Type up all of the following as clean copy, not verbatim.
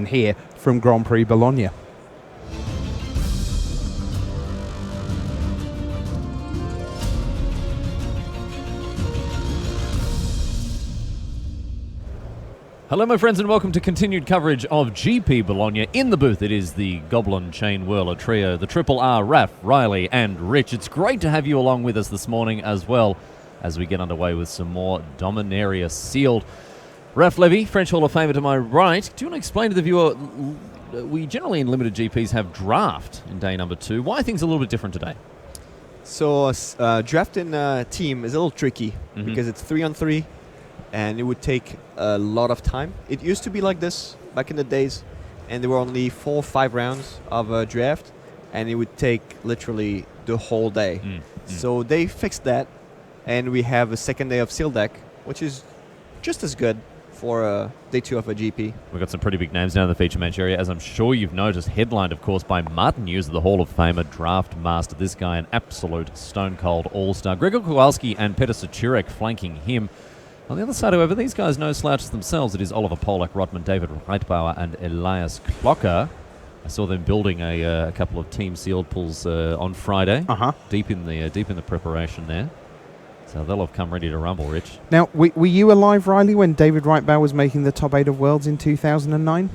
season here from Grand Prix Bologna. Hello, my friends, and welcome to continued coverage of GP Bologna. In the booth, it is the Goblin Chain Whirler trio, the Triple R, Raf, Riley, and Rich. It's great to have you along with us this morning as well as we get underway with some more Dominaria sealed. Raf Levy, French Hall of Famer to my right. Do you want to explain to the viewer, we generally in limited GPs have draft in day number 2. Why are things a little bit different today? So draft in team is a little tricky because it's 3-on-3. And it would take a lot of time. It used to be like this back in the days, and there were only 4 or 5 rounds of a draft, and it would take literally the whole day. So they fixed that, and we have a second day of seal deck, which is just as good for day 2 of a GP. We've got some pretty big names down in the feature match area, as I'm sure you've noticed, headlined, of course, by Martin Hughes, the Hall of Famer draft master. This guy, an absolute stone-cold all-star. Gregor Kowalski and Peter Sachurek flanking him. On the other side, however, these guys no slouches themselves. It is Oliver Polak, Rotman, David Reitbauer, and Elias Klocker. I saw them building a couple of team sealed pools on Friday, deep in the preparation there. So they'll have come ready to rumble, Rich. Now, were you alive, Riley, when David Reitbauer was making the top 8 of worlds in 2009?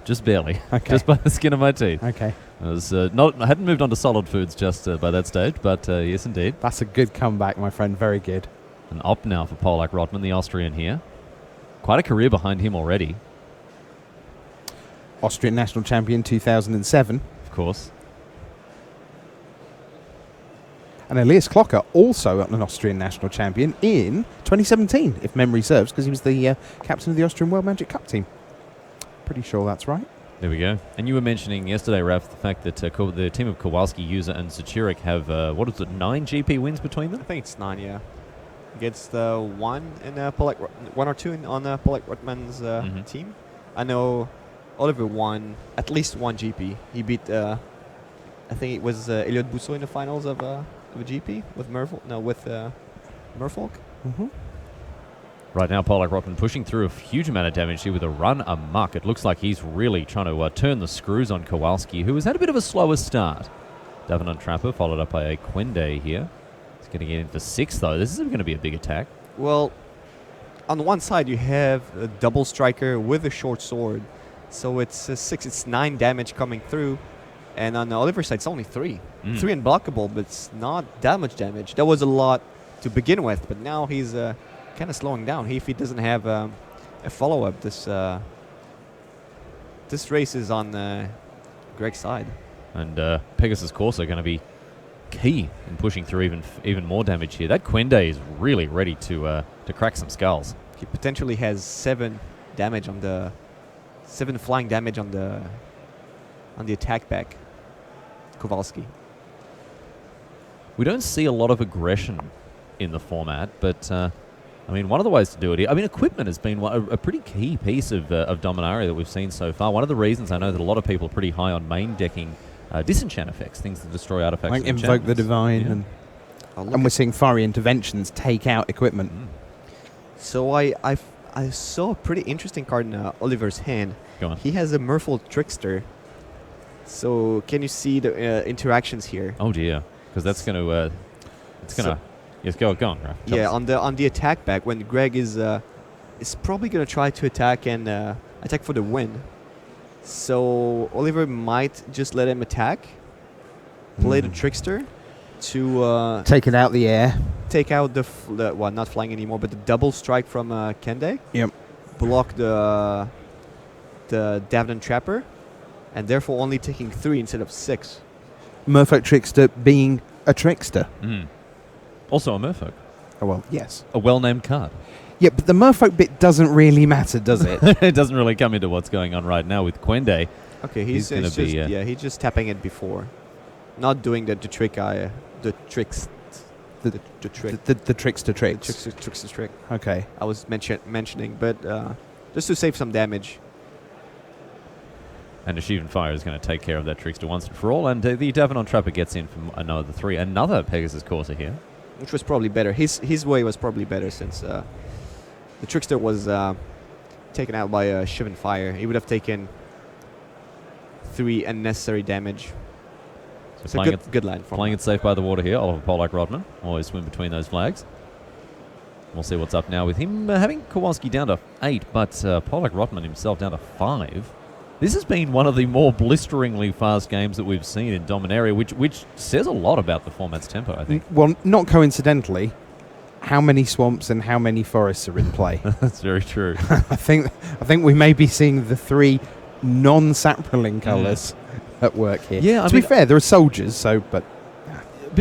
Just barely. Okay. Just by the skin of my teeth. Okay. I hadn't moved on to solid foods just by that stage, but yes, indeed. That's a good comeback, my friend. Very good. An op now for Polak Rotman, the Austrian here. Quite a career behind him already. Austrian national champion 2007. Of course. And Elias Klocker, also an Austrian national champion in 2017, if memory serves, because he was the captain of the Austrian World Magic Cup team. Pretty sure that's right. There we go. And you were mentioning yesterday, Raf, the fact that the team of Kowalski, User, and Sachurek have, 9 GP wins between them? I think it's 9, yeah. Against one or two on Polak Rotman's team. I know Oliver won at least one GP. He beat, I think it was Eliot Bousseau in the finals of a GP with Merfolk. Right now, Polak Rotman pushing through a huge amount of damage here with a run amok. It looks like he's really trying to turn the screws on Kowalski, who has had a bit of a slower start. Davenant Trapper followed up by a Quende here. He's going to get in for 6, though. This is going to be a big attack. Well, on one side, you have a double striker with a short sword. So it's 6, it's 9 damage coming through. And on the Oliver's side, it's only 3. 3 unblockable, but it's not that much damage. That was a lot to begin with, but now he's kind of slowing down. If he doesn't have a follow-up, this race is on Greg's side. And Pegasus Corsa going to be key in pushing through even more damage here. That Quende is really ready to crack some skulls. He potentially has 7 damage on the 7 flying damage on the attack back. Kowalski. We don't see a lot of aggression in the format, but I mean, one of the ways to do it here, I mean, equipment has been a pretty key piece of Dominaria that we've seen so far. One of the reasons I know that a lot of people are pretty high on main decking disenchant effects, things that destroy artifacts. Like Invoke the Divine, and we're seeing fiery interventions take out equipment. So I saw a pretty interesting card in Oliver's hand. Go on. He has a Merfolk Trickster. So can you see the interactions here? Oh dear, because that's going to yes, go on, Raf. Yeah, on the attack back, when Greg is probably going to try to attack and attack for the win. So Oliver might just let him attack, play the Trickster to take it out the air, take out the not flying anymore, but the double strike from Kende. Yep. Block the Davenant Trapper, and therefore only taking 3 instead of 6. Merfolk Trickster being a trickster. Also a Merfolk. Oh, well, yes. A well-named card. Yeah, but the Merfolk bit doesn't really matter, does it? It doesn't really come into what's going on right now with Quende. Okay, he's just tapping it before, not doing the trick. The trickster tricks. The trickster trick. Okay. I was mentioning, but just to save some damage. And Ashivan Fire is going to take care of that trickster once and for all. And the Davenant Trapper gets in from another 3. Another Pegasus Corsa here. Which was probably better. His way was probably better since the trickster was taken out by a Shivan Fire. He would have taken 3 unnecessary damage. So So good line from playing it safe by the water here. Oliver Polak Rodman always swim between those flags. We'll see what's up now with him having Kowalski down to 8, but Polak Rodman himself down to 5. This has been one of the more blisteringly fast games that we've seen in Dominaria, which says a lot about the format's tempo, I think. Well, not coincidentally, how many swamps and how many forests are in play? That's very true. I think we may be seeing the 3 non-saproling colours at work here. Yeah, I to mean, be fair, there are soldiers, so but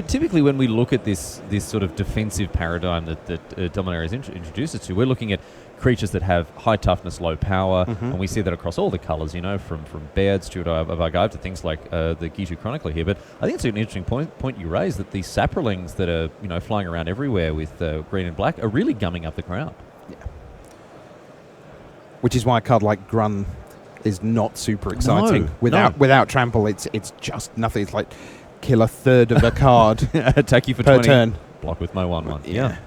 typically when we look at this sort of defensive paradigm that Dominaria introduces to, we're looking at creatures that have high toughness, low power, and we see that across all the colours, from Baird, Stuart of Argive to things like the Gitu Chronicler here. But I think it's an interesting point you raised, that these saprolings that are flying around everywhere with green and black are really gumming up the crowd. yeah. Which is why a card like Grun is not super exciting. No. Without trample, it's just nothing. It's like kill a third of a card Attack you for per 20. turn. Block with my 1/1. Yeah.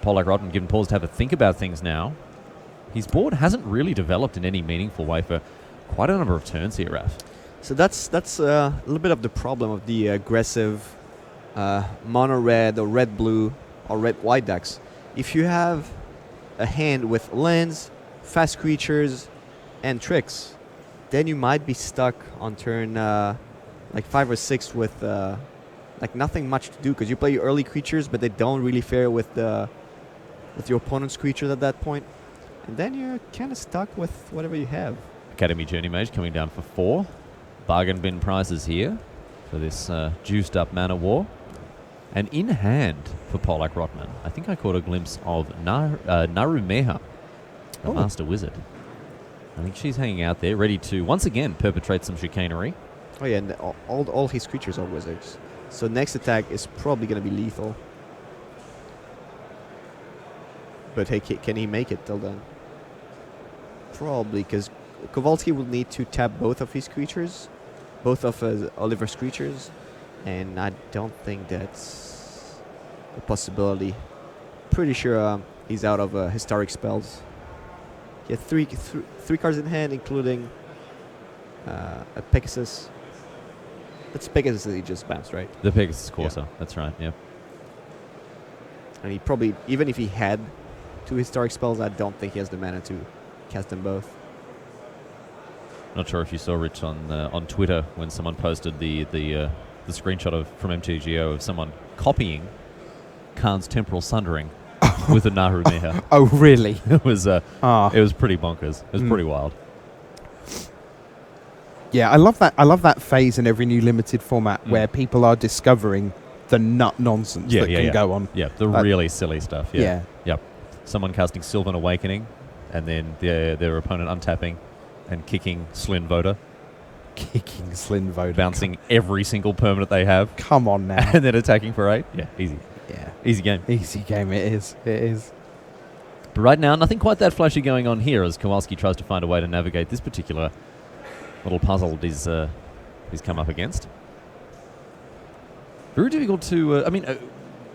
Polak Rodman given pause to have a think about things now. His board hasn't really developed in any meaningful way for quite a number of turns here, Raf. So that's a little bit of the problem of the aggressive mono red or red blue or red white decks. If you have a hand with lands, fast creatures, and tricks, then you might be stuck on turn like 5 or 6 with like nothing much to do, because you play your early creatures, but they don't really fare with your opponent's creatures at that point, and then you're kind of stuck with whatever you have. Academy Journey Mage coming down for 4. Bargain bin prices here for this juiced up mana war. And in hand for Polak Rodman, I think I caught a glimpse of Narumeha, the Master Wizard. I think she's hanging out there, ready to once again perpetrate some chicanery. Oh yeah, and all his creatures are wizards, so next attack is probably going to be lethal. But hey, can he make it till then? Probably, because Kowalski will need to tap both of his creatures, both of Oliver's creatures, and I don't think that's a possibility. Pretty sure he's out of historic spells. He had three cards in hand, including a Pegasus. That's Pegasus that he just bounced, right? The Pegasus Corsair, Yeah. that's right, yeah. And he probably, even if he had 2 historic spells, I don't think he has the mana to cast them both. Not sure if you saw, Rich, on Twitter when someone posted the screenshot from MTGO of someone copying Khan's Temporal Sundering with a Narumeha. Oh, really? It was it was pretty bonkers. It was pretty wild. Yeah, I love that. I love that phase in every new limited format where people are discovering the nut nonsense that can go on. Yeah, the really silly stuff. Yeah. Yeah. Yep. Someone casting Sylvan Awakening, and then their opponent untapping and kicking Slyn Voda, Kicking Slyn Voda. bouncing every single permanent they have, Come on now. and then attacking for 8. Yeah, easy. Yeah. Easy game. Easy game it is. It is. But right now, nothing quite that flashy going on here as Kowalski tries to find a way to navigate this particular little puzzle he's come up against. Very difficult to...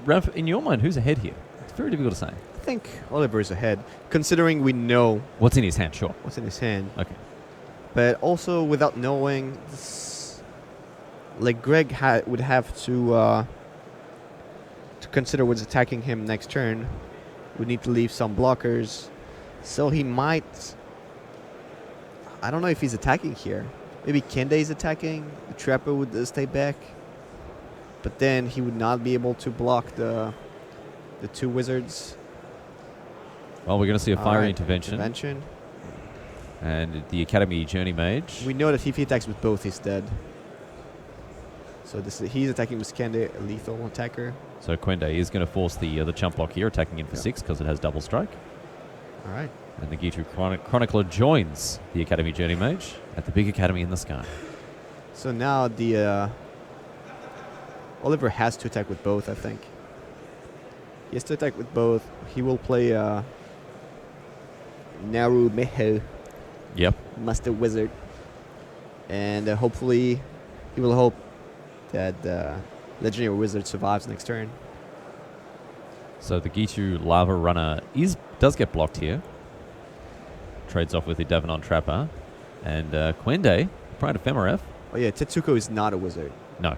Ralph, in your mind, who's ahead here? It's very difficult to say. I think Oliver is ahead, considering we know What's in his hand, sure. what's in his hand. Okay. But also, without knowing, like Greg would have to consider what's attacking him next turn. Would need to leave some blockers, so he might. I don't know if he's attacking here. Maybe Kende is attacking. The Trapper would stay back, but then he would not be able to block the 2 wizards. Well, we're going to see a fiery Alright, intervention. And the Academy Journey Mage. We know that if he attacks with both, he's dead. So he's attacking with Kende, a lethal attacker. So Quende is going to force the chump block here, attacking in for 6 because it has double strike. All right. And the Gitu Chronicler joins the Academy Journey Mage at the big academy in the sky. So now the Oliver has to attack with both, I think. He has to attack with both. He will play Narumeha, Yep. Master Wizard. And hopefully he will hope that Legendary Wizard survives next turn. So the Gitu Lava Runner does get blocked here. Trades off with the Devanon Trapper. And Quende, Pride Ephemeref. Oh yeah, Tetsuko is not a wizard. No.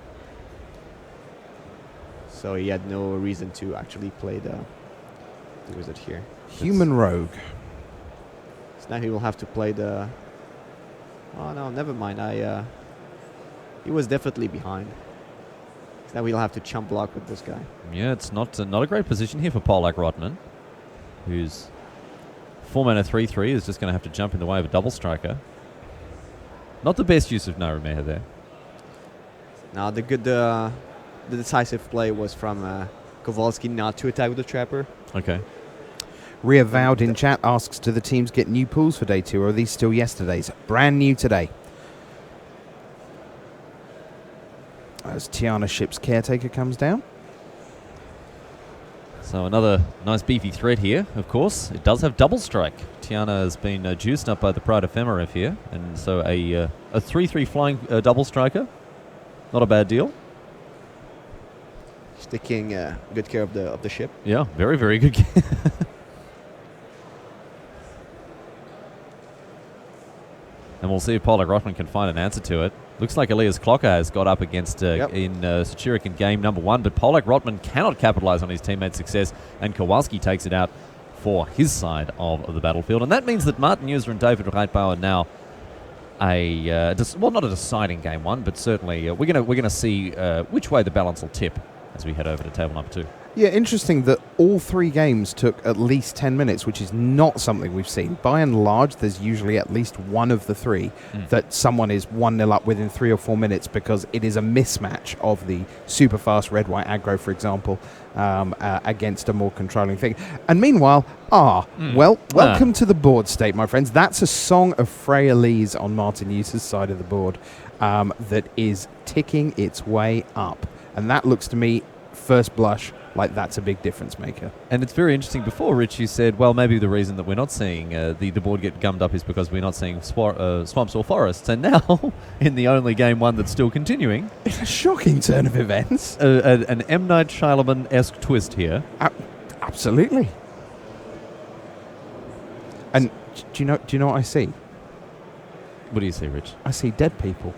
So he had no reason to actually play the wizard here. Human Rogue. So now he will have to play the... Oh no, never mind. He was definitely behind. So now we'll have to chump block with this guy. Yeah, it's not a great position here for Polak Rotman, who's 4 mana 3/3 is just going to have to jump in the way of a double striker. Not the best use of Narumeha there. Now the decisive play was from Kowalski not to attack with the Trapper. Okay. Reavowed in chat asks, do the teams get new pools for day 2 or are these still yesterday's? Brand new today. As Tiana Ship's Caretaker comes down. So another nice beefy threat here, of course. It does have double strike. Tiana has been juiced up by the Pride Ephemeref here. And so a 3/3 flying double striker. Not a bad deal. He's taking good care of the ship. Yeah, very, very good. And we'll see if Polak Rotman can find an answer to it. Looks like Elias Clocker has got up against Sachirik in game number 1, but Polak Rotman cannot capitalize on his teammate's success, and Kowalski takes it out for his side of the battlefield. And that means that Martin User and David Reitbauer now not a deciding game 1, but certainly we're gonna see which way the balance will tip as we head over to table number 2. Yeah, interesting that all 3 games took at least 10 minutes, which is not something we've seen. By and large, there's usually at least one of the 3 that someone is 1-0 up within 3 or 4 minutes because it is a mismatch of the super fast red-white aggro, for example, against a more controlling thing. And meanwhile, welcome to the board state, my friends. That's a Song of Freya Lee's on Martin Eustace's side of the board that is ticking its way up. And that looks to me, first blush, like that's a big difference maker. And it's very interesting. Before, Rich, you said, well, maybe the reason that we're not seeing the board get gummed up is because we're not seeing swamps or forests. And now, in the only game 1 that's still continuing... It's a shocking turn of events. An M. Night Shyamalan-esque twist here. Absolutely. And do you know what I see? What do you see, Rich? I see dead people.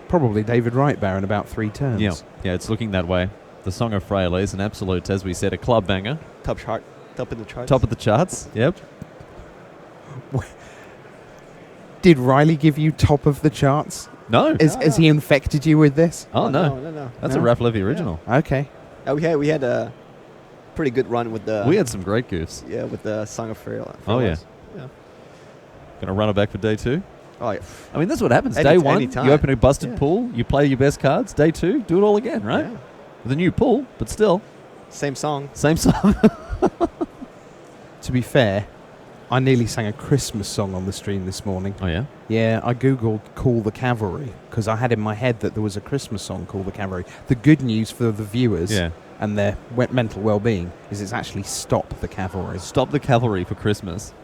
Probably David Reitbauer in about 3 turns. Yeah, it's looking that way. The Song of Freya is an absolute, as we said, a club banger. Top in the charts. Top of the charts, yep. Did Riley give you top of the charts? No. Has he infected you with this? Oh, no. No. That's a Ralph Levy original. Yeah. Okay. We had a pretty good run with the... We had some great goofs. Yeah, with the Song of Freya. Oh, yeah. Going to run it back for day 2? Oh, yeah. I mean, that's what happens. Day 1, you open a busted pool, you play your best cards. Day 2, do it all again, right? Yeah. With a new pool, but still. Same song. Same song. To be fair, I nearly sang a Christmas song on the stream this morning. Oh, yeah? Yeah, I googled Call the Cavalry because I had in my head that there was a Christmas song called The Cavalry. The good news for the viewers and their mental well-being is it's actually Stop the Cavalry. Stop the Cavalry for Christmas.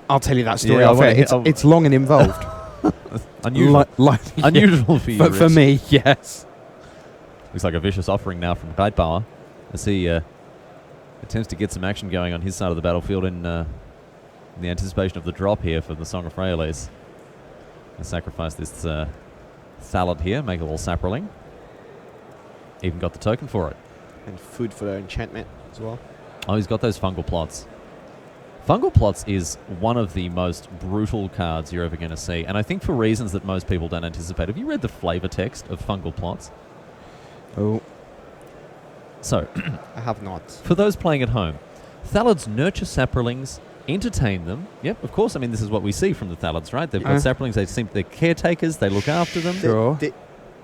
I'll tell you that story off air. It's long and involved. Unusual. Unusual for you, But for me, yes. Looks like a vicious offering now from Reitbauer as he attempts to get some action going on his side of the battlefield in the anticipation of the drop here for the Song of Freya's. They sacrifice this salad here, make a little saproling. Even got the token for it. And food for the enchantment as well. Oh, he's got those fungal plots. Fungal Plots is one of the most brutal cards you're ever going to see, and I think for reasons that most people don't anticipate. Have you read the flavor text of Fungal Plots? Oh. So, I have not. For those playing at home, Thalids nurture saprolings, entertain them. Yep, of course. I mean, this is what we see from the Thalids, right? They've got saprolings. They're caretakers. They look after them. Sure.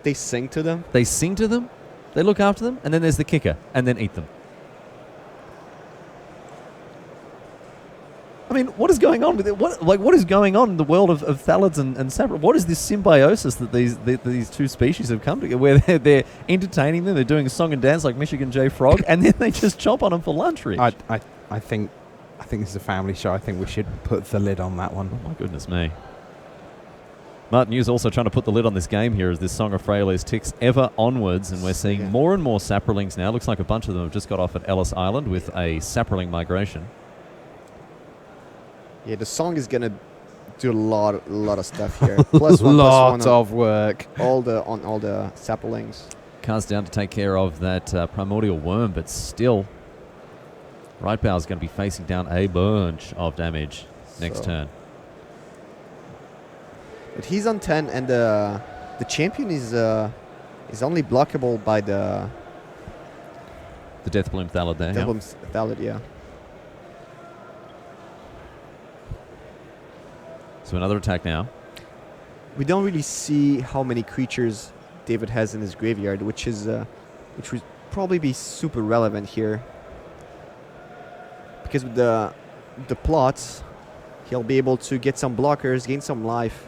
They sing to them. They sing to them. They look after them, and then there's the kicker, and then eat them. I mean, what is going on with it? What is going on in the world of Thalids and Saprol? What is this symbiosis that these two species have come together, where they're entertaining them, they're doing a song and dance like Michigan J. Frog, and then they just chomp on them for lunch, Rich? I think this is a family show. I think we should put the lid on that one. Oh, my goodness me. Martin Hughes also trying to put the lid on this game here as this Song of Freyalise ticks ever onwards, and we're seeing more and more saprolings now. Looks like a bunch of them have just got off at Ellis Island with a saproling migration. Yeah, the song is gonna do a lot of stuff here. Plus one, Lot of work. All the saplings. Cars down to take care of that primordial worm, but still, Right Bow is going to be facing down a bunch of damage next turn. But he's on 10, and the champion is only blockable by the Death Bloom Thallid there. Death Bloom Thallid, yeah. So another attack now. We don't really see how many creatures David has in his graveyard, which would probably be super relevant here. Because with the plots, he'll be able to get some blockers, gain some life,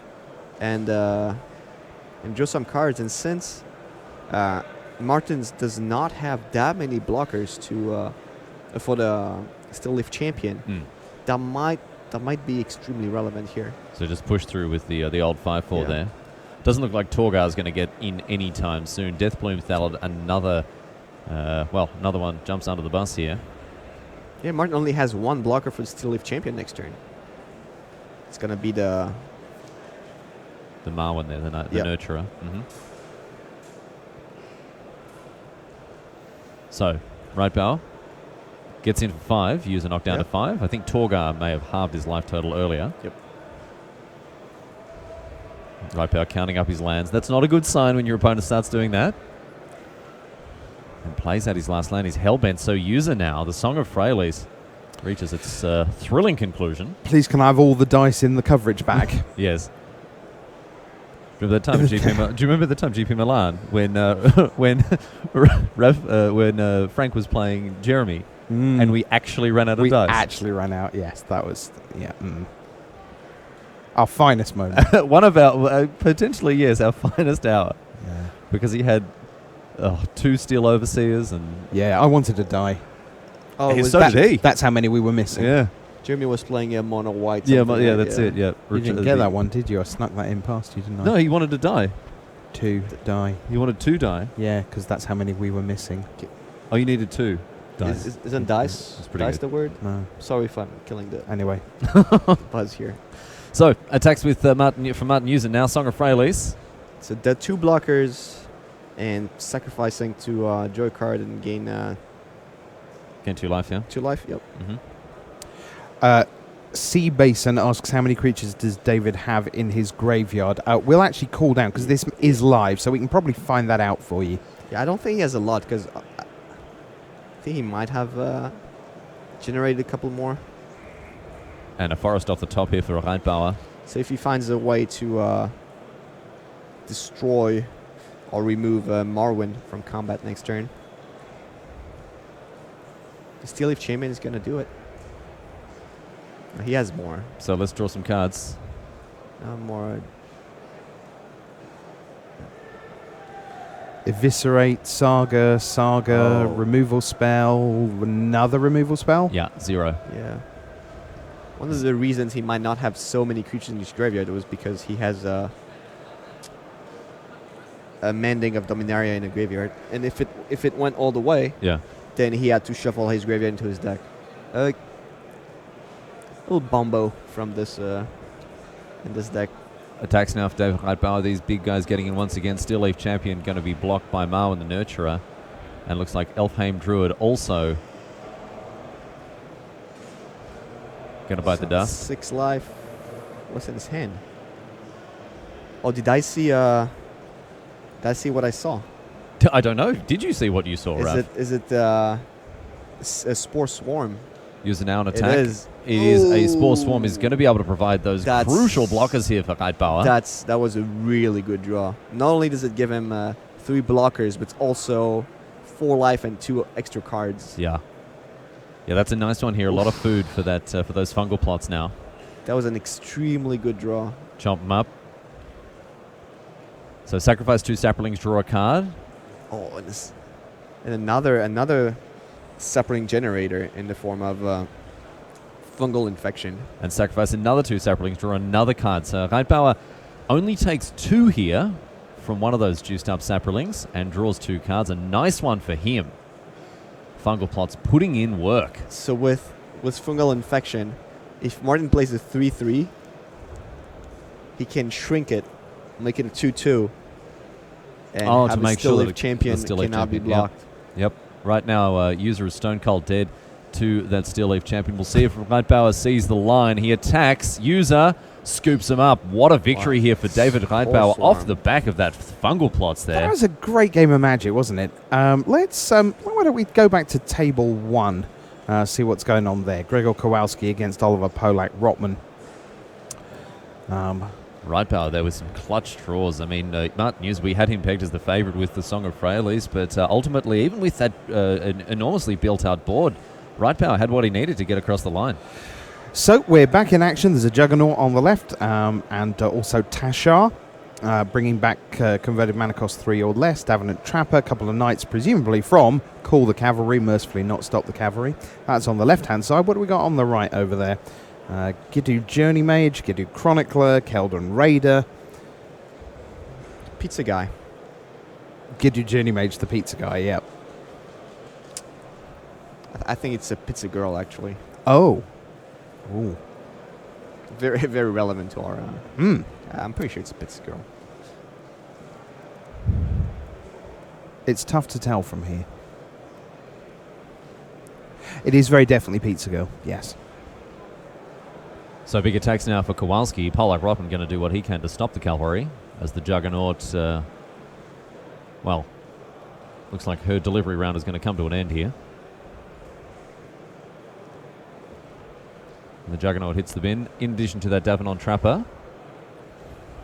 and draw some cards. And since Martins does not have that many blockers to for the Still Live champion, that might be extremely relevant here. So just push through with the old 5/4 there. Doesn't look like Torgar's going to get in anytime soon. Death Bloom Thallid, another one jumps under the bus here. Yeah, Martin only has one blocker for the Still Live champion next turn. It's going to be the Marwyn there, the Nurturer. So, Right Bow gets in for 5, user knockdown to 5. I think Torgar may have halved his life total earlier. Yep. Right Bow counting up his lands. That's not a good sign when your opponent starts doing that. And plays out his last land. He's hellbent. So user now, the Song of Freyalise reaches its thrilling conclusion. Please, can I have all the dice in the coverage bag? Yes. Remember that time at GP? Do you remember the time GP Milan when when Frank was playing Jeremy and we actually ran out of dice? We actually ran out. Yes, that was our finest moment. One of our potentially our finest hour. Yeah. Because he had 2 Steel Overseers and I wanted to die. Oh, so did he. That's how many we were missing. Yeah. Jeremy was playing a mono white. That's it. Yeah. You didn't get that one, did you? I snuck that in past you, didn't I? No, he wanted to die. 2 die. He wanted 2 die. Yeah, because that's how many we were missing. Oh, you needed 2 dice. Isn't dice? That's pretty dice good. the word? No. Sorry if I'm killing the Anyway. buzz here. So attacks with Martin User now. Song of Freyalise. So the 2 blockers and sacrificing to draw a card and gain Gain 2 life. Yeah. 2 life. Yep. Sea Basin asks how many creatures does David have in his graveyard. We'll actually call down because this is live, so we can probably find that out for you. Yeah, I don't think he has a lot because I think he might have generated a couple more. And a forest off the top here for a Reitbauer. So if he finds a way to destroy or remove Marwyn from combat next turn, the Steel Leaf Champion is going to do it. He has more. So let's draw some cards. More. Eviscerate, Saga, removal spell, another removal spell? Yeah, 0. Yeah. One of the reasons he might not have so many creatures in his graveyard was because he has a Mending of Dominaria in a graveyard. And if it went all the way, then he had to shuffle his graveyard into his deck. Little bombo from this in this deck. Attacks now for David Reitbauer. These big guys getting in once again. Steel Leaf Champion going to be blocked by Marwyn the Nurturer. And looks like Elfheim Druid also going to bite the dust. 6 life. What's in his hand? Oh, did I see what I saw? I don't know. Did you see what you saw, Raph? Is it a Spore Swarm? Use now an attack. It is. It is a Spore Swarm. Is going to be able to provide those crucial blockers here for Reitbauer. That was a really good draw. Not only does it give him 3 blockers, but also 4 life and 2 extra cards. Yeah. Yeah, that's a nice one here. A lot of food for that for those fungal plots now. That was an extremely good draw. Chomp them up. So sacrifice 2 saplings, draw a card. Oh, and another sapling generator in the form of fungal infection. And sacrifice another 2 saplings, draw another card. So Reitbauer Only takes 2 here from one of those juiced up Saprolings and draws 2 cards. A nice one for him. Fungal Plot's putting in work. So with fungal infection, if Martin plays a 3/3, he can shrink it, make it a 2/2, and have to a make still sure live that champion the still live cannot be champion, blocked. Yep. Right now, user is stone cold dead to that Steel Leaf champion. We'll see if Reitbauer sees the line. He attacks. User scoops him up. What a victory here for David Reitbauer off the back of that Fungal Plots there. That was a great game of Magic, wasn't it? Let's. Why don't we go back to table 1, see what's going on there. Gregor Kowalski against Oliver Polak-Rotman. Reitbauer there with some clutch draws. I mean, Martin Hughes, we had him pegged as the favourite with the Song of Freyalise, but ultimately, even with that an enormously built-out board, Reitbauer had what he needed to get across the line. So we're back in action. There's a Juggernaut on the left, and also Tashar, bringing back converted mana cost 3 or less. Davenant Trapper, a couple of knights, presumably from Call the Cavalry, mercifully not Stop the Cavalry. That's on the left-hand side. What do we got on the right over there? Giddu Journey Mage, Giddu Chronicler, Keldon Raider. Pizza guy. Giddu Journey Mage, the pizza guy, yep. I think it's a pizza girl, actually. Oh. Ooh. Very, very relevant to our... I'm pretty sure it's a pizza girl. It's tough to tell from here. It is very definitely Pizza Girl, yes. So big attacks now for Kowalski. Polak-Rotman going to do what he can to stop the cavalry as the Juggernaut, well, looks like her delivery round is going to come to an end here. And the Juggernaut hits the bin, in addition to that Davenant Trapper.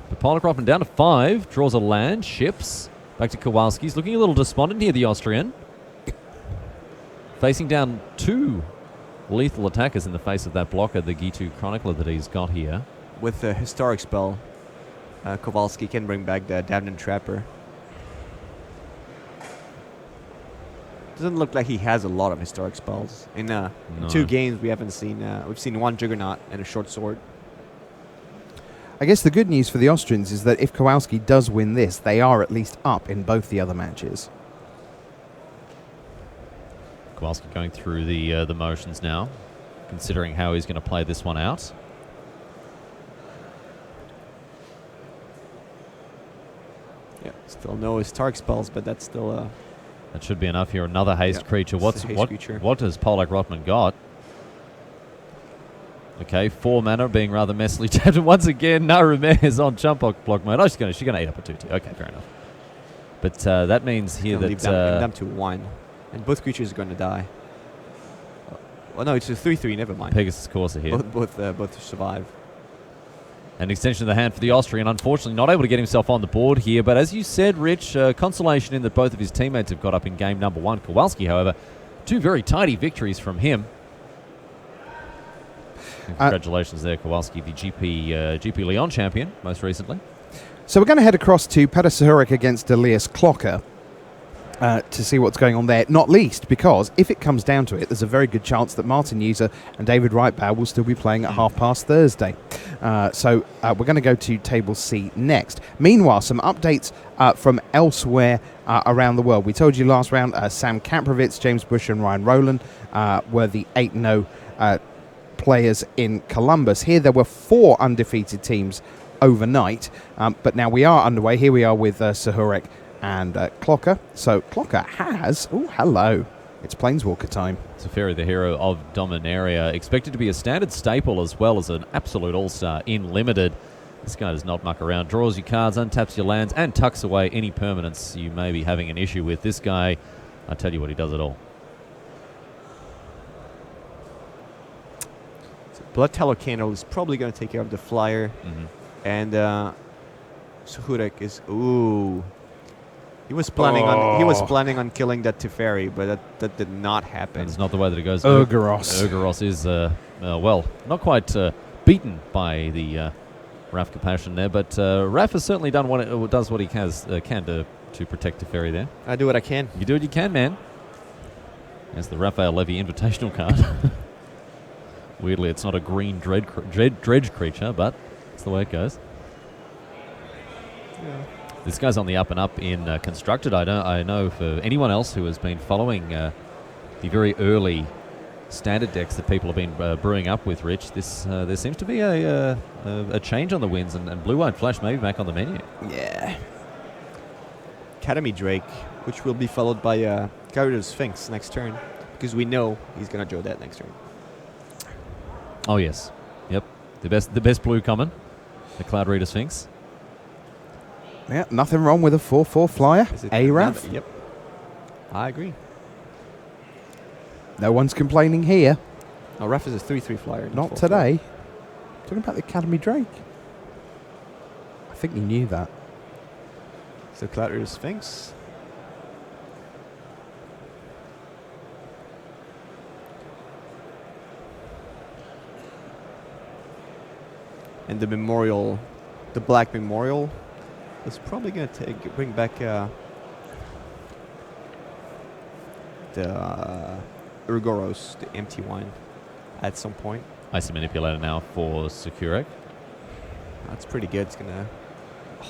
But Polak-Rotman down to 5, draws a land, ships. Back to Kowalski. He's looking a little despondent here, the Austrian. Facing down 2 lethal attackers in the face of that blocker, the Giddu Chronicler that he's got here. With the Historic Spell, Kowalski can bring back the Davenant Trapper. Doesn't look like he has a lot of Historic Spells. In 2 games, we haven't seen... we've seen 1 Juggernaut and a Short Sword. I guess the good news for the Austrians is that if Kowalski does win this, they are at least up in both the other matches. Kowalski going through the motions now, considering how he's going to play this one out. Yeah, still no Historic Spells, but that's still... that should be enough here. Another haste creature. What has Polak-Rotman got? Okay, 4 mana being rather messily tapped. And once again, Narume is on jump block mode. Oh, she's going to eat up a 2-2. Okay, fair enough. But that means here that... leave them to 1. And both creatures are going to die. Well, no, it's a 3/3. Never mind. Pegasus Corsair here. Both survive. An extension of the hand for the Austrian. Unfortunately, not able to get himself on the board here. But as you said, Rich, consolation in that both of his teammates have got up in game number 1. Kowalski, however, 2 very tidy victories from him. And congratulations there, Kowalski, the GP Lyon champion, most recently. So we're going to head across to Peter Sahuric against Elias Clocker to see what's going on there, not least because if it comes down to it, there's a very good chance that Martin User and David Reitbauer will still be playing at 30:30 Thursday. So we're going to go to Table C next. Meanwhile, some updates from elsewhere around the world. We told you last round Sam Kaprovitz, James Bush and Ryan Rowland were the 8-0 players in Columbus. Here there were 4 undefeated teams overnight, but now we are underway. Here we are with Sahuric and Clocker. So Clocker has... Oh, hello. It's Planeswalker time. Teferi, the hero of Dominaria, expected to be a standard staple as well as an absolute all-star in Limited. This guy does not muck around. Draws your cards, untaps your lands, and tucks away any permanents you may be having an issue with. This guy, I tell you what, he does it all. Blood Tallow Candle is probably going to take care of the flyer. And Sahuric is... Ooh... He was planning on killing that Teferi, but that did not happen. That's not the way that it goes. Urgaros. Urgaros is well, not quite beaten by the Raf Capashen there, but Raf has certainly done does what he can to protect Teferi there. I do what I can. You do what you can, man. That's the Raphael Levy Invitational card. Weirdly, it's not a green dredge creature, but it's the way it goes. This guy's on the up and up in Constructed. I know for anyone else who has been following the very early standard decks that people have been brewing up with, Rich, there seems to be a change on the wins, and Blue-White Flash maybe back on the menu. Yeah. Academy Drake, which will be followed by Gyarados Sphinx next turn, because we know he's going to draw that next turn. Oh, yes. Yep. The best blue common, the Cloud Reader Sphinx. Yeah, nothing wrong with a 4/4 flyer. Araf. Yep. I agree. No one's complaining here. Oh, Raf is a 3/3 flyer. Not today. Talking about the Academy Drake. I think you knew that. So Cloud Reader Sphinx. And the Memorial, the Black Memorial, is probably going to bring back the Urgoros, the empty one, at some point. Icy Manipulator now for Sakurek. That's pretty good. It's going to...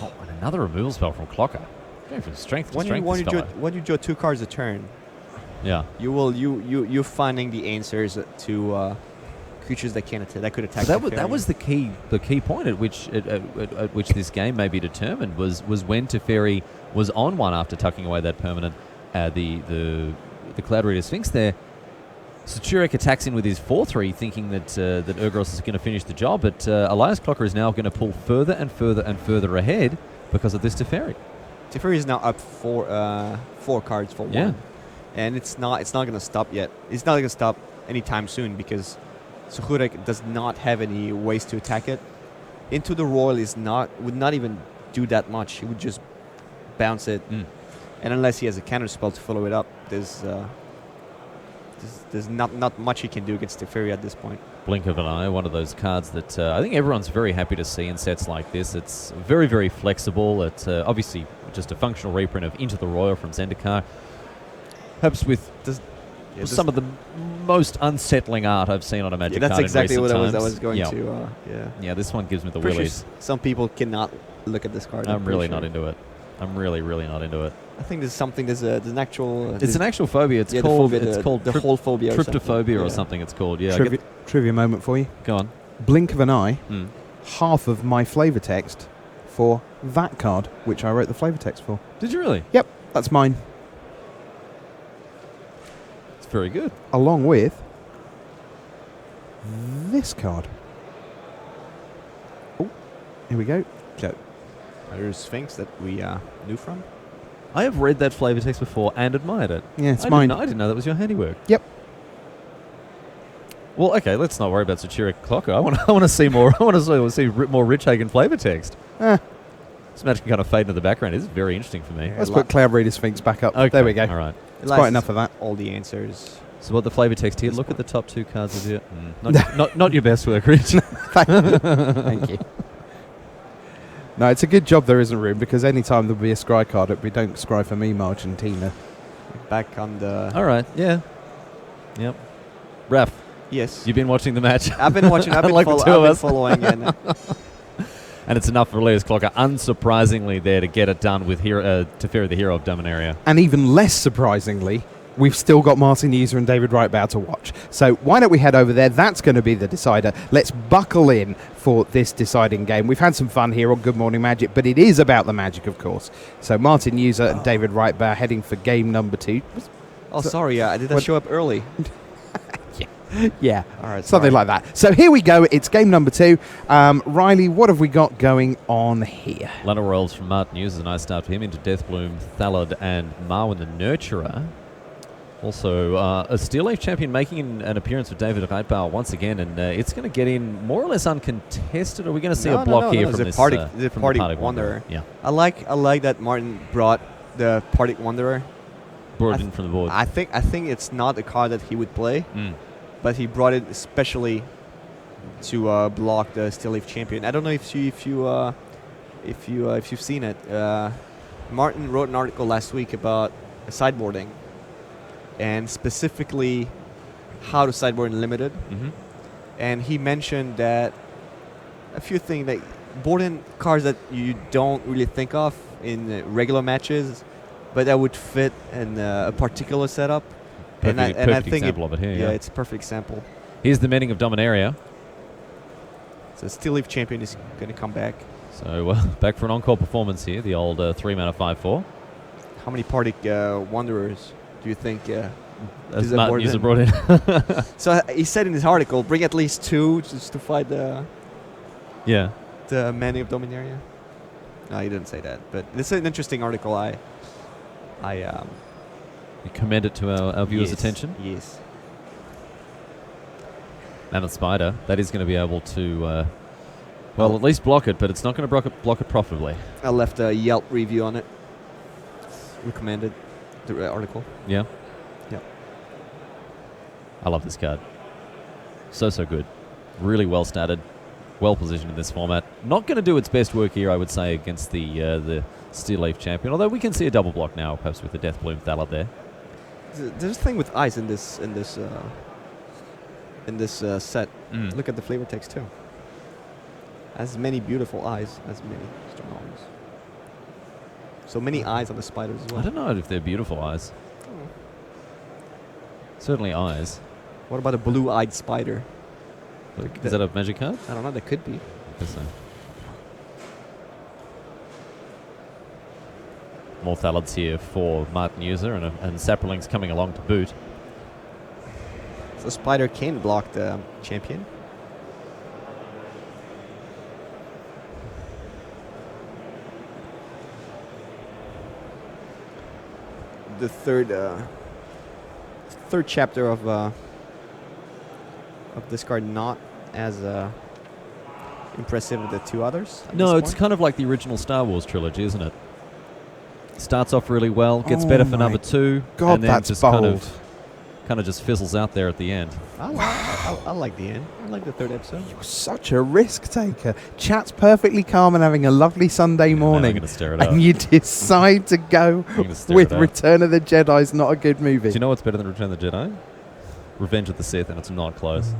Oh, and another removal spell from Clocker. Going from strength to strength. When you draw 2 cards a turn, yeah, you're finding the answers to creatures that can't attack. That could attack. That was the key point at which this game may be determined was when Teferi was on one after tucking away that permanent, the Cloud Reader Sphinx there. Saturek attacks in with his 4/3, thinking that Urgoros is going to finish the job, but Elias Clocker is now going to pull further and further and further ahead because of this Teferi. Teferi is now up 4 cards for 1, and it's not going to stop yet. It's not going to stop anytime soon because Sakurek does not have any ways to attack it. Into the Royal would not even do that much. He would just bounce it, and unless he has a counter spell to follow it up, there's not much he can do against Teferi at this point. Blink of an eye, one of those cards that I think everyone's very happy to see in sets like this. It's very, very flexible. It's obviously just a functional reprint of Into the Royal from Zendikar. Helps with some of the most unsettling art I've seen on a Magic card that's exactly in what recent I was going to. Yeah, this one gives me the Pretty willies. sure some people cannot look at this card. I'm really not into it. I'm really, really not into it. I think there's an actual... it's an actual phobia. It's called the whole phobia tryptophobia or something it's called. Yeah. Trivia moment for you. Go on. Blink of an eye. Half of my flavor text for that card, which I wrote the flavor text for. Did you really? Yep, that's mine. It's very good. Along with this card. Oh, here we go. There's Sphinx that we knew from. I have read that flavor text before and admired it. Yeah, it's mine. I didn't know that was your handiwork. Yep. Well, okay, let's not worry about Saturek Clocker. I want to see more. I want to see more Rich Hagen flavor text. This match can kind of fade into the background. It's very interesting for me. Let's put Cloud Reader Sphinx back up. Okay. There we go. All right. It's quite enough of that. All the answers. So what the flavor text here? Look at the top 2 cards of it. Not your best work, Rich. Thank you. No, it's a good job there isn't room, because any time there'll be a scry card, it'll be don't scry for me, Argentina. Back on the... All right, yeah. Yep. Raf, yes. you've been watching the match. I've been watching. I've been following. And it's enough for Elias Clocker, unsurprisingly, there to get it done with Teferi, the hero of Dominaria. And even less surprisingly, we've still got Martin User and David Wrightbow to watch. So why don't we head over there? That's going to be the decider. Let's buckle in for this deciding game. We've had some fun here on Good Morning Magic, but it is about the magic, of course. So Martin User and David Wrightbow heading for game number 2. Oh, sorry. Did I show up early? Yeah. All right. Something like that. So here we go. It's game number 2. Riley, what have we got going on here? Lana rolls from Martin User. A nice start for him into Deathbloom, Thalid, and Marwin the Nurturer. Also, a Steel Leaf champion making an appearance with David Reitbauer once again, and it's going to get in more or less uncontested. Are we going to see a block here from this? The Partick Wanderer. Yeah. I like that Martin brought the Partick Wanderer. Brought it in from the board. I think it's not a card that he would play, but he brought it especially to block the Steel Leaf champion. I don't know if you've seen it. Martin wrote an article last week about sideboarding, and specifically how to sideboard in limited. And he mentioned that a few things, that Borden cards that you don't really think of in regular matches, but that would fit in a particular setup. Perfect, I perfect think example of it here. Yeah. it's a perfect example. Here's the meaning of Dominaria. So Steel Leaf Champion is going to come back. So back for an encore performance here. The old 3-mana 5/4. How many Partic Wanderers do you think? As Martin Martin User brought in. So he said in his article, bring at least 2 just to fight the Manning of Dominaria. No, he didn't say that, but this is an interesting article. We commend it to our viewers' attention. Yes. Mammoth Spider, that is going to be able to, at least block it, but it's not going to block it profitably. I left a Yelp review on it. Recommended the article. Yeah? Yeah. I love this card. So good. Really well statted. Well positioned in this format. Not going to do its best work here, I would say, against the Steel Leaf Champion. Although we can see a double block now, perhaps with the Death Bloom Thallid there. There's a thing with eyes in this set. Look at the flavor text too. As many beautiful eyes as many strong arms. So many eyes on the spiders as well. I don't know if they're beautiful eyes. Oh. Certainly eyes. What about a blue-eyed spider? Is that a magic card? I don't know. That could be. I guess so. More Thallids here for Martin User and Saprolings coming along to boot. So spider can block the champion. The third chapter of this card not as impressive as the 2 others. No, it's kind of like the original Star Wars trilogy, isn't it? Starts off really well, gets better for number 2, God, and then that's just bold. kind of just fizzles out there at the end. I like the end. I like the 3rd episode. You're such a risk taker. Chat's perfectly calm and having a lovely Sunday Now I'm morning. going to stir it up. And you decide to go gonna stir with it up. Return of the Jedi's not a good movie. Do you know what's better than Return of the Jedi? Revenge of the Sith, and it's not close.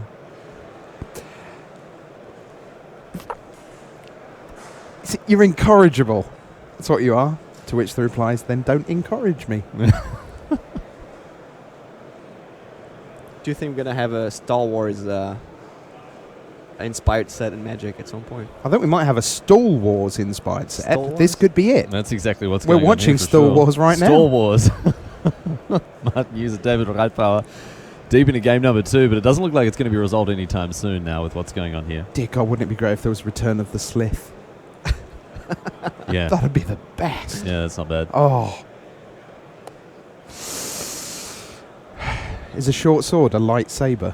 See, you're incorrigible. That's what you are. To which the reply is, then don't encourage me. Do you think we're going to have a Star Wars inspired set in Magic at some point? I think we might have a Stall Wars inspired set. Stall Wars? This could be it. That's exactly what's We're going on watching here for Stall sure. Wars right now. Stall Wars. Martin User, David Rightpower, deep into game number 2, but it doesn't look like it's going to be resolved anytime soon now with what's going on here. Dear God, wouldn't it be great if there was Return of the Slith? Yeah. That'd be the best. Yeah, that's not bad. Oh. Is a short sword a lightsaber?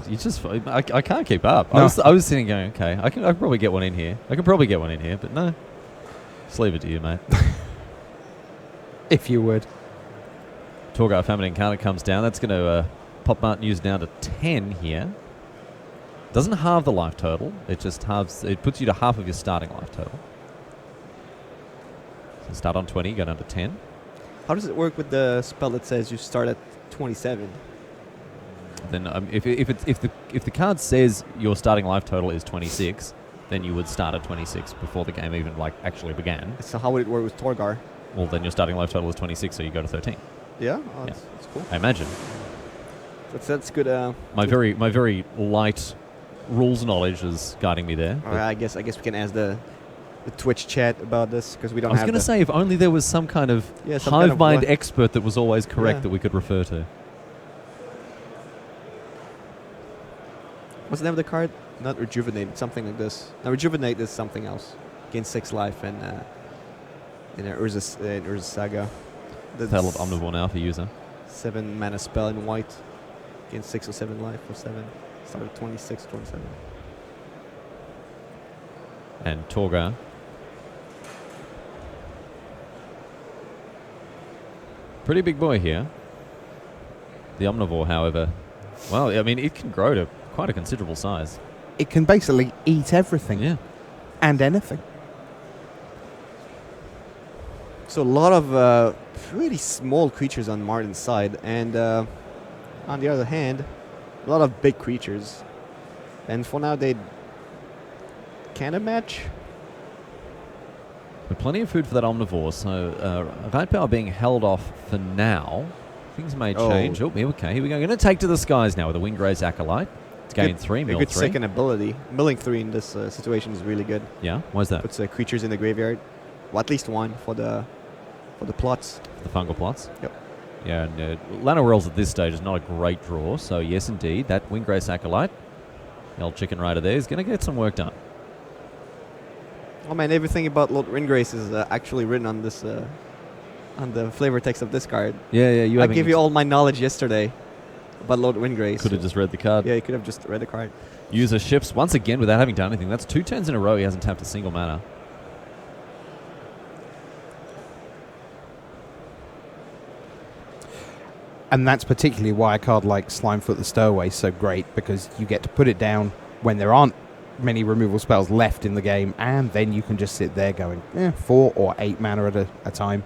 You just, I can't keep up. No. I was sitting going, okay, I can probably get one in here. But no. Just leave it to you, mate. If you would. Torgar Famine Encounter comes down. That's going to pop Martin User down to 10 here. Doesn't halve the life total. It just halves. It puts you to half of your starting life total. So start on 20, go down to 10. How does it work with the spell that says you start at 27? Then if the card says your starting life total is 26, then you would start at 26 before the game even actually began. So how would it work with Torgar? Well, then your starting life total is 26, so you go to 13. Yeah, that's cool. I imagine. That's good. My very light rules knowledge is guiding me there. I guess we can ask the Twitch chat about this because we don't I was have. going to say, if only there was some kind of some kind hive of mind expert that was always correct Yeah. that we could refer to. What's the name of the card? Not Rejuvenate, something like this. Now Rejuvenate is something else. Gain 6 life in Urza Saga. Battle of Omnivore now for User. 7 mana spell in white. Gain 6 or 7 life for 7. Start at 26, 27. And Torgar. Pretty big boy here. The Omnivore, however, well, I mean, it can grow to quite a considerable size. It can basically eat everything. Yeah. And anything. So a lot of pretty small creatures on Martin's side, and on the other hand, a lot of big creatures. And for now, they Can a match? But plenty of food for that Omnivore, so Right Power being held off for now. Things may change. Oh, here we go. Going to take to the skies now with a Windgrace Acolyte. It's gained 3, mill a good 3. second ability. Milling 3 in this situation is really good. Yeah, why's that? Puts creatures in the graveyard. Well, at least one for the plots. The fungal plots? Yep. Yeah, and Lano Wells at this stage is not a great draw, so yes, indeed, that Windgrace Acolyte, the old chicken rider there, is going to get some work done. Oh man, everything about Lord Windgrace is actually written on this, on the flavor text of this card. Yeah, I gave you all my knowledge yesterday about Lord Windgrace. Could have just read the card. Yeah, you could have just read the card. User shifts once again without having done anything. That's 2 turns in a row. He hasn't tapped a single mana. And that's particularly why a card like Slimefoot the Stowaway is so great, because you get to put it down when there aren't many removal spells left in the game, and then you can just sit there going 4 or 8 mana at a time.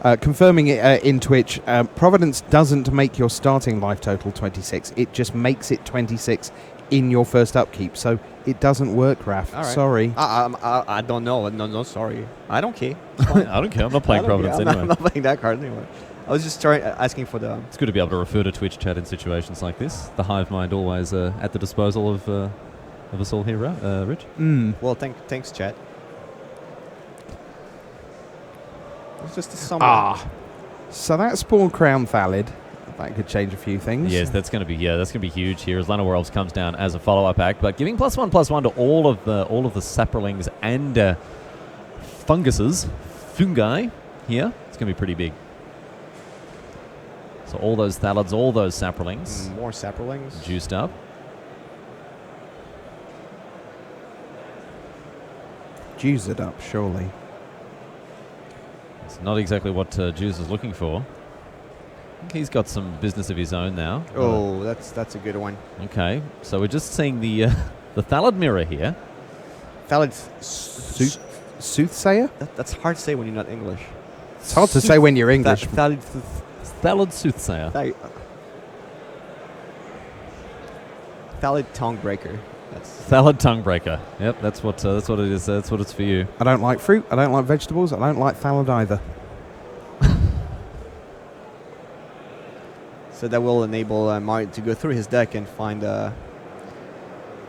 Confirming it in Twitch, Providence doesn't make your starting life total 26. It just makes it 26 in your first upkeep. So it doesn't work, Raf. All right. Sorry. I don't know. No, sorry. I don't care. I don't care. I'm not playing Providence anyway. I'm not playing that card anyway. I was just asking for the... It's good to be able to refer to Twitch chat in situations like this. The hive mind always at the disposal of us all here, Rich. Well, thanks, chat. It's just a summary. So that Spawn Crown Thallid, that could change a few things. Yes, that's going to be huge here as Lana Worlds comes down as a follow-up act, but giving +1/+1 to all of the saprolings and fungi here. It's going to be pretty big. So all those Thallids, all those saprolings. More saprolings. Juiced up. Juice it up, surely. It's not exactly what Juice is looking for. I think he's got some business of his own now. Oh, that's a good one. Okay, so we're just seeing the Thallid mirror here. Thallid Soothsayer? That's hard to say when you're not English. It's hard to say when you're English. Thallid Soothsayer. Thallid Tonguebreaker. Thallid Tonguebreaker. Yep, that's what it is. That's what it's for you. I don't like fruit. I don't like vegetables. I don't like Thallid either. So that will enable Martin to go through his deck and find a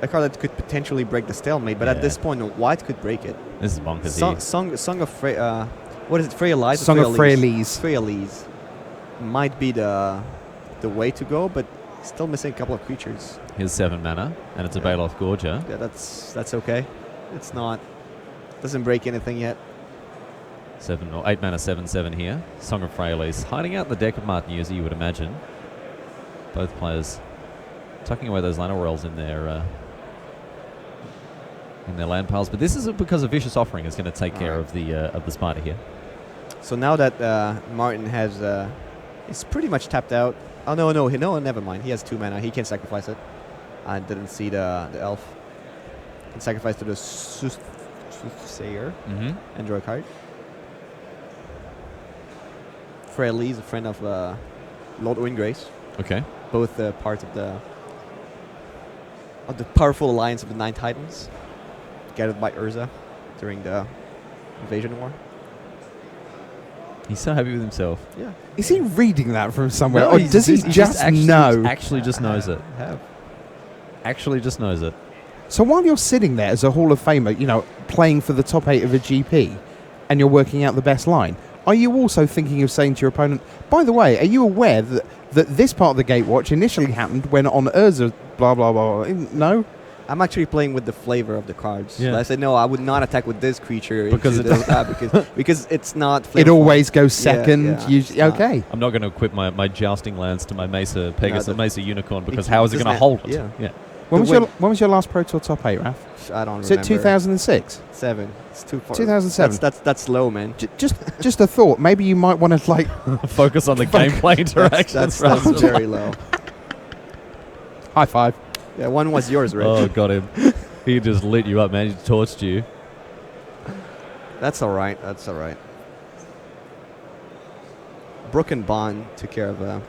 card that could potentially break the stalemate. But at this point, White could break it. This is bonkers. Song of Freya. What is it? Freya Lies? Song of Freya Lees. Freya Lees might be the way to go, but still missing a couple of creatures. Here's 7 mana, and it's a Baloth Gorger. Yeah, that's okay. It's not. Doesn't break anything yet. 7 or 8 mana, 7/7 here. Song of Freyalise hiding out in the deck of Martin User, you would imagine. Both players tucking away those Lana Worlds in their land piles. But this is because a Vicious Offering is going to take care of the spider here. So now that Martin has, he's pretty much tapped out. Oh no, never mind. He has 2 mana. He can sacrifice it. I didn't see the elf. He can sacrifice to the Soothsayer. Android card. Freya Lee is a friend of Lord Windgrace. Okay. Both parts of the powerful alliance of the 9 Titans, gathered by Urza during the invasion war. He's so happy with himself. Yeah. Is he reading that from somewhere? No, or does he just know? Actually just knows it. Actually just knows it. So while you're sitting there as a Hall of Famer, playing for the top 8 of a GP, and you're working out the best line, are you also thinking of saying to your opponent, by the way, are you aware that this part of the Gatewatch initially happened when on Urza, blah, blah, blah? No? I'm actually playing with the flavor of the cards. Yeah. I said, no, I would not attack with this creature. Because it doesn't. because it's not flavorful. It always goes second. Yeah, usually. Okay. I'm not going to equip my jousting lands to my Mesa Pegasus, Mesa Unicorn, because it how is it going to hold it? Yeah. Yeah. When was your last Pro Tour top 8, Raf? I don't Is remember. it 2006? 7. It's too far. 2007. That's low, man. Just a thought. Maybe you might want to focus on the gameplay interactions. That's very low. High five. Yeah, one was yours, Rich. Oh, got him. He just lit you up, man. He torched you. That's all right. Brook and Bond took care of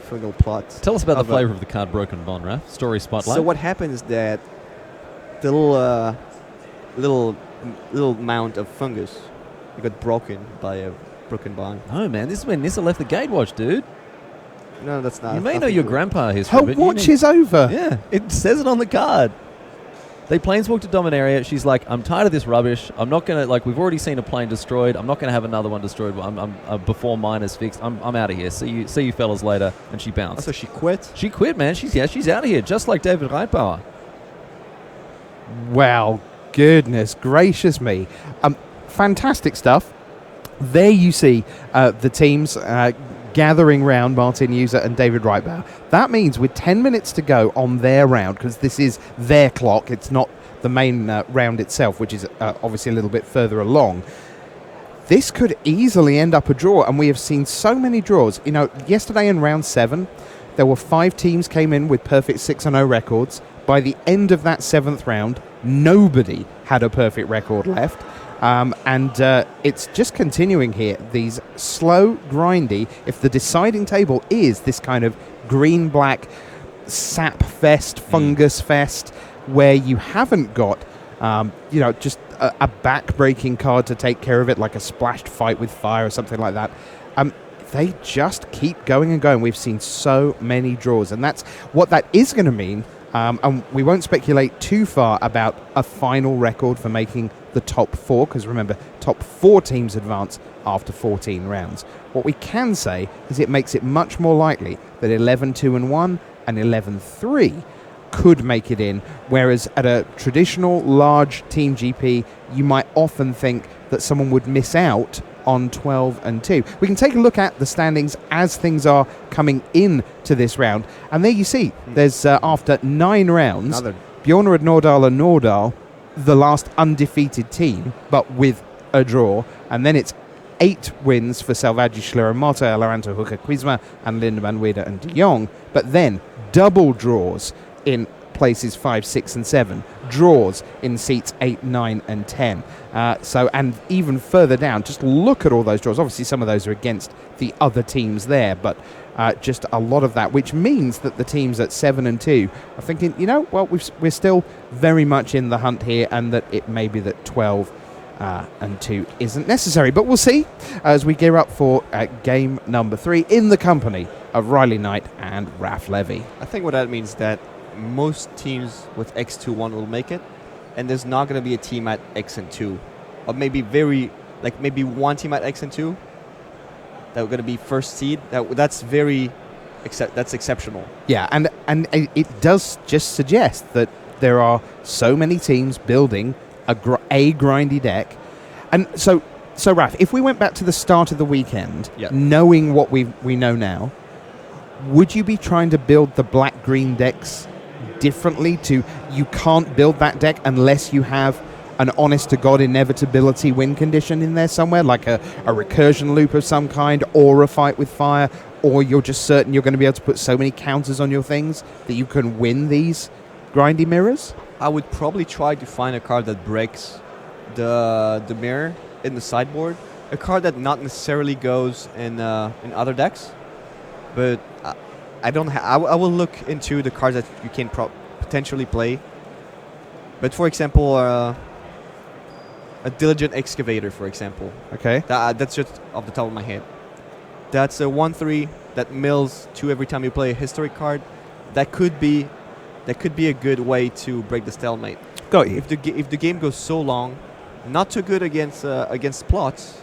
fungal plot. Tell us about the of a- flavor of the card Broken Bond, Raf. Story spotlight. So what happens is that the little mound of fungus got broken by a broken bond. No, man, this is when Nissa left the Gatewatch, dude. No, that's not. You may know nothing your to- grandpa history, Her but you watch need- is over. Yeah, it says it on the card. They planeswalk to Dominaria. She's like, I'm tired of this rubbish. I'm not going to, like, we've already seen a plane destroyed. I'm not going to have another one destroyed before mine is fixed. I'm out of here. See you fellas later. And she bounced. So she quit. She quit, man. She's out of here, just like David Reitbauer. Wow, goodness gracious me. Fantastic stuff. There you see the teams gathering round Martin User and David Reitbauer. That means with 10 minutes to go on their round, because this is their clock, it's not the main round itself, which is obviously a little bit further along. This could easily end up a draw, and we have seen so many draws. You know, yesterday in round 7, there were 5 teams came in with perfect 6-0 records. By the end of that 7th round, nobody had a perfect record left. It's just continuing here. These slow, grindy, if the deciding table is this kind of green-black sap fest, fungus fest, where you haven't got, just a back-breaking card to take care of it, like a splashed fight with fire or something like that, they just keep going and going. We've seen so many draws, and that's what that is going to mean. And we won't speculate too far about a final record for making the top 4, because remember, top 4 teams advance after 14 rounds. What we can say is it makes it much more likely that 11-2-1 and 11-3 could make it in, whereas at a traditional large team GP, you might often think that someone would miss out on 12-2. We can take a look at the standings as things are coming in to this round, and there you see there's after 9 rounds, Bjornrud, Nordahl and Nordahl, the last undefeated team, but with a draw, and then it's 8 wins for Salvaggi, Schler, Mata, Alaranto, Hooker, Quizma and Lindemann, Weder and de Jong, but then double draws in places 5, 6 and 7, draws in seats 8, 9 and 10. And even further down, just look at all those draws. Obviously some of those are against the other teams there, but just a lot of that, which means that the teams at 7 and 2 are thinking, we're still very much in the hunt here, and that it may be that 12 and 2 isn't necessary. But we'll see as we gear up for game number 3 in the company of Riley Knight and Raf Levy. I think what that means is that most teams with X2-1 will make it, and there's not going to be a team at X and 2, or maybe one team at X and 2 that are going to be first seed. That's exceptional. Yeah, and it does just suggest that there are so many teams building a grindy deck, and so Raf, if we went back to the start of the weekend, knowing what we know now, would you be trying to build the black-green decks differently? You can't build that deck unless you have an honest-to-God inevitability win condition in there somewhere, like a recursion loop of some kind, or a fight with fire, or you're just certain you're going to be able to put so many counters on your things that you can win these grindy mirrors? I would probably try to find a card that breaks the mirror in the sideboard, a card that not necessarily goes in other decks, but I will look into the cards that you can potentially play. But for example, a Diligent Excavator, for example. Okay. That's just off the top of my head. That's a 1/3 that mills 2 every time you play a historic card. That could be a good way to break the stalemate. Got you. If the game goes so long, not too good against plots,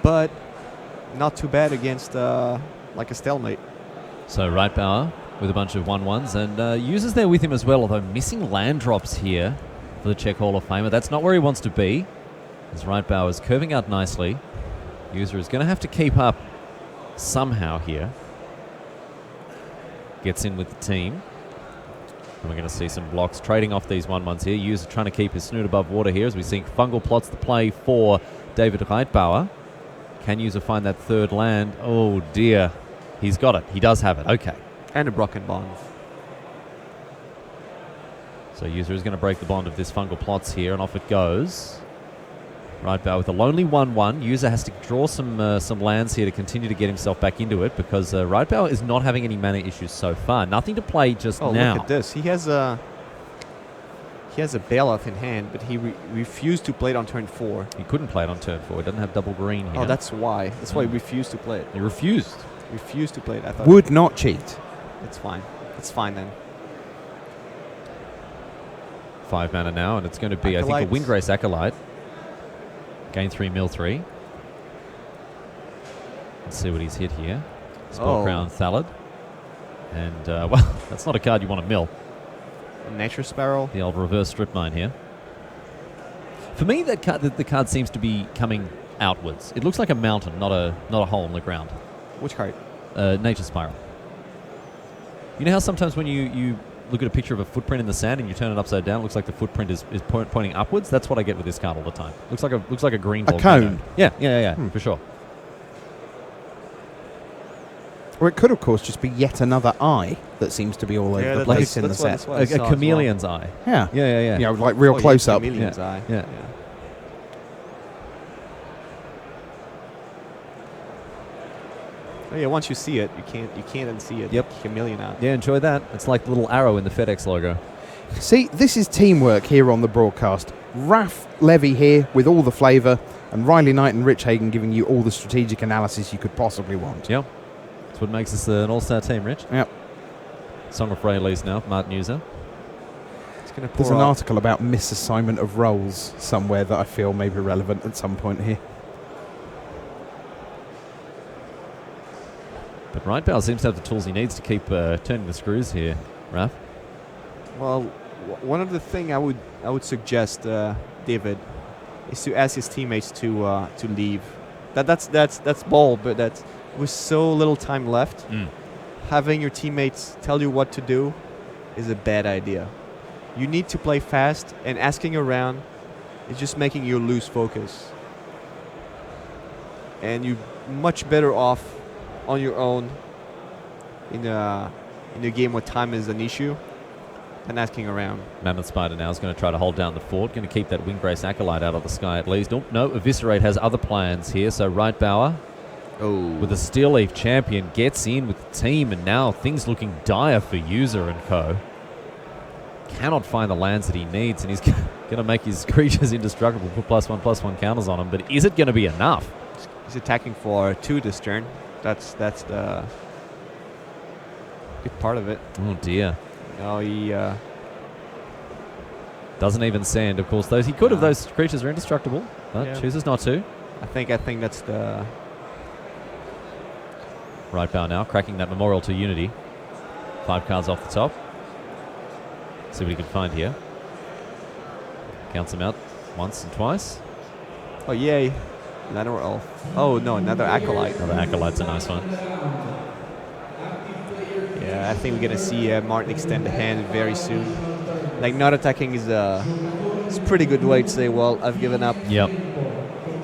but not too bad against like a stalemate. So Reitbauer with a bunch of 1/1s, and Users there with him as well, although missing land drops here for the Czech Hall of Famer. That's not where he wants to be, as Reitbauer is curving out nicely. User is going to have to keep up somehow here. Gets in with the team. And we're going to see some blocks trading off these 1/1s here. User trying to keep his snoot above water here as we see fungal plots the play for David Reitbauer. Can User find that third land? Oh dear. He's got it. He does have it. Okay. And a broken bond. So User is going to break the bond of this fungal plots here, and off it goes. Right with a lonely 1-1. User has to draw some lands here to continue to get himself back into it because Right is not having any mana issues so far. Nothing to play just now. Look at this. He has a bailout in hand, but he refused to play it on turn 4. He couldn't play it on turn 4. He doesn't have double green here. Oh, that's why. That's why he refused to play it. He refused. Refused to play it. I thought. Would not cheat. It's fine. It's fine then. 5 mana now, and it's going to be, I think, a Windgrace Acolyte. Gain 3, mill 3. Let's see what he's hit here. Spellcrown Thallid. And, well, that's not a card you want to mill. Nature Sparrow. The old reverse strip mine here. For me, that card, the card seems to be coming outwards. It looks like a mountain, not a hole in the ground. Which card? Nature Spiral. You know how sometimes when you look at a picture of a footprint in the sand and you turn it upside down, it looks like the footprint is pointing upwards? That's what I get with this card all the time. Looks like a green volcano. A cone. Yeah, for sure. Or it could, of course, just be yet another eye that seems to be all over the place in the set. A chameleon's eye. Yeah. Yeah. You know, like real close up. Chameleon's eye. Yeah. Oh yeah, once you see it, you can't unsee it. Yep. Chameleon eye. Yeah, enjoy that. It's like the little arrow in the FedEx logo. See, this is teamwork here on the broadcast. Raf Levy here with all the flavour, and Riley Knight and Rich Hagen giving you all the strategic analysis you could possibly want. Yep. That's what makes us an all-star team, Rich. Yep. Song of Rayleigh's now, Martin User. There's an article about misassignment of roles somewhere that I feel may be relevant at some point here. But Rightbow seems to have the tools he needs to keep turning the screws here, Raf. Well, one of the things I would suggest, David, is to ask his teammates to leave. That's bold, but that's with so little time left. Having your teammates tell you what to do is a bad idea. You need to play fast, and asking around is just making you lose focus. And you're much better off on your own in a game where time is an issue than asking around. Mammoth Spider now is going to try to hold down the fort. Going to keep that Windgrace Acolyte out of the sky at least. No, Eviscerate has other plans here. So Rightbower, with a Steel Leaf champion, gets in with the team, and now things looking dire for User and co. Cannot find the lands that he needs, and he's going to make his creatures indestructible, put +1/+1 counters on them. But is it going to be enough? He's attacking for 2 this turn. That's the good part of it. Oh dear. No, he doesn't even send. Of course, those creatures are indestructible, but chooses not to. I think that's the Rightbow now cracking that Memorial to Unity. 5 cards off the top. See what he can find here. Counts them out once and twice. Oh yay! Another elf. Oh no, another Acolyte. Another Acolyte's a nice one. Yeah, I think we're gonna see Martin extend the hand very soon. Like, not attacking is it's a pretty good way to say, well, I've given up. Yep.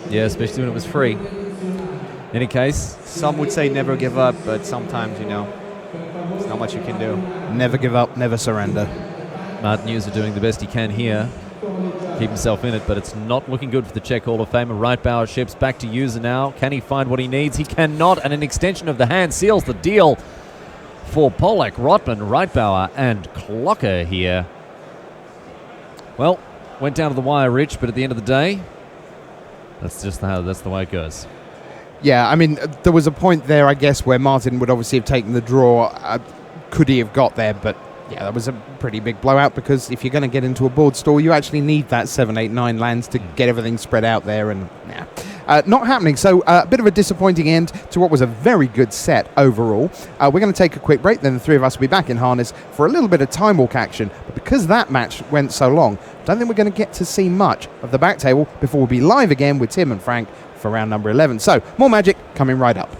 Yeah, especially when it was free. In any case, some would say never give up, but sometimes, there's not much you can do. Never give up, never surrender. Martin User doing the best he can here. Keep himself in it, but it's not looking good for the Czech Hall of Famer. Rightbower ships back to User now. Can he find what he needs? He cannot, and an extension of the hand seals the deal for Polak, Rotman, Rightbower, and Clocker here. Well, went down to the wire, Rich, but at the end of the day, that's the way it goes. Yeah, I mean, there was a point there, I guess, where Martin would obviously have taken the draw. Could he have got there? But yeah, that was a pretty big blowout, because if you're going to get into a board store, you actually need that 7, 8, 9 lands to get everything spread out there, and not happening. So a bit of a disappointing end to what was a very good set overall. We're going to take a quick break, then the three of us will be back in harness for a little bit of Time Walk action. But because that match went so long, I don't think we're going to get to see much of the back table before we'll be live again with Tim and Frank for round number 11. So more Magic coming right up.